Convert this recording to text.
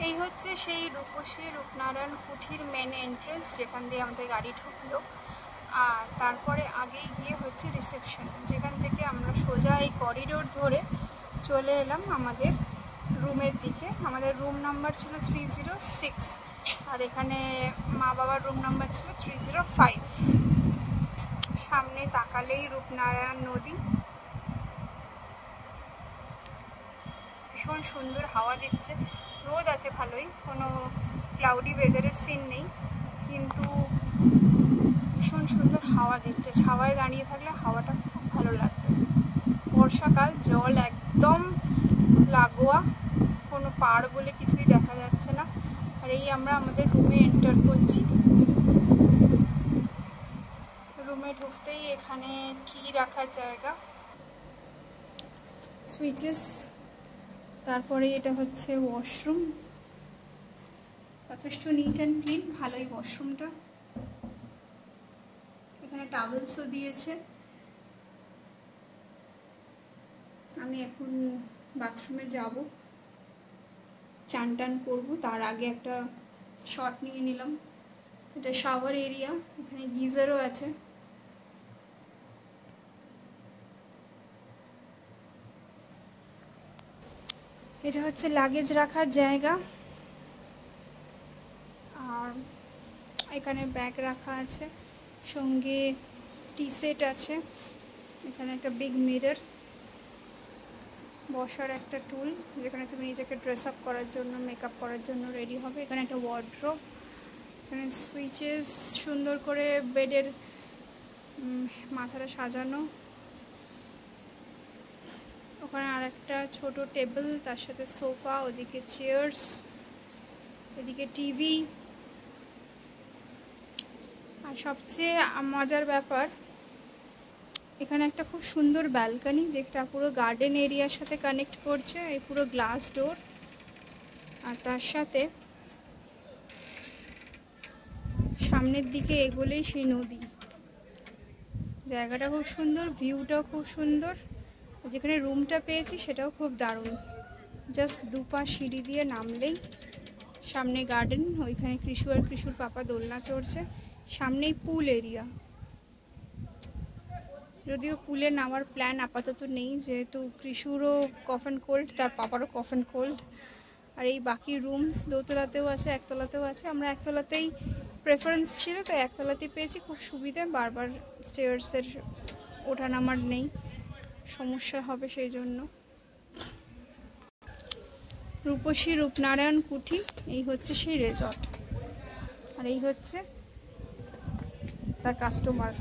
এই হচ্ছে সেই রূপসী রূপনারায়ণ কুঠির মেন এন্ট্রেন্স, যেখান দিয়ে আমাদের গাড়ি ঢুকলো। আর তারপরে আগেই গিয়ে হচ্ছে রিসেপশন, যেখান থেকে আমরা সোজা এই করিডোর ধরে চলে এলাম আমাদের রুমের দিকে। আমাদের রুম নাম্বার ছিল 306, আর এখানে মা বাবার রুম নাম্বার ছিল 305। সামনে তাকালেই রূপনারায়ণ নদী, ভীষণ সুন্দর হাওয়া দিচ্ছে। রোদ আছে ভালোই, কোনো ক্লাউডি ওয়েদারের সিন নেই, কিন্তু ভীষণ সুন্দর হাওয়া দিচ্ছে। ছাওয়ায় দাঁড়িয়ে থাকলে হাওয়াটা খুব ভালো লাগবে। বর্ষাকাল, জল একদম লাগোয়া, কোনো পাড় বলে কিছুই দেখা যাচ্ছে না। আর এই আমরা আমাদের রুমে এন্টার করছি। রুমে ঢুকতেই এখানে কি রাখার জায়গা, সুইচেস, তারপরে এটা হচ্ছে ওয়াশরুম, যথেষ্ট নিট অ্যান্ড ক্লিন, ভালোই ওয়াশরুমটা। এখানে টাওয়েলসও দিয়েছে। আমি এখন বাথরুমে যাব, চান টান করবো, তার আগে একটা শট নিয়ে নিলাম। এটা শাওয়ার এরিয়া, এখানে গিজারও আছে। এটা হচ্ছে লাগেজ রাখার জায়গা, আর এখানে ব্যাগ রাখা আছে, সঙ্গে টি সেট আছে। এখানে একটা বিগ মিরর, বসার একটা টুল, যেখানে তুমি নিজেকে ড্রেস আপ করার জন্য, মেকআপ করার জন্য রেডি হবে। এখানে একটা ওয়ার্ড্রোব, এখানে সুইচেস, সুন্দর করে বেডের মাথাটা সাজানো। ওখানে আর একটা ছোট টেবিল, তার সাথে সোফা, ওদিকে চেয়ার্স, এদিকে টিভি। আর সবচেয়ে মজার ব্যাপার, এখানে একটা খুব সুন্দর ব্যালকনি, যেটা পুরো গার্ডেন এরিয়ার সাথে কানেক্ট করছে। এই পুরো গ্লাস ডোর, আর তার সাথে সামনের দিকে এগোলেই সেই নদী। জায়গাটা খুব সুন্দর, ভিউটাও খুব সুন্দর। যেখানে রুমটা পেয়েছি সেটাও খুব দারুণ। জাস্ট দুপা সিঁড়ি দিয়ে নামলেই সামনে গার্ডেন, ওইখানে কৃষু আর কৃষুর পাপা দোলনা চড়ছে। সামনেই পুল এরিয়া, যদিও পুলে নামার প্ল্যান আপাতত নেই, যেহেতু কৃষুরও কফ অ্যান্ড কোল্ড, তার পাপারও কফ অ্যান্ড কোল্ড। আর এই বাকি রুমস দোতলাতেও আছে, একতলাতেও আছে। আমরা একতলাতেই প্রেফারেন্স ছিল, তাই একতলাতেই পেয়েছি, খুব সুবিধে। বারবার স্টেয়ার্সের ওঠা নামার নেই, সমস্যা হবে সেই জন্য। রূপসী রূপনারায়ণ কুঠি, এই হচ্ছে সেই রেজর্ট, আর এই হচ্ছে তার কাস্টমার।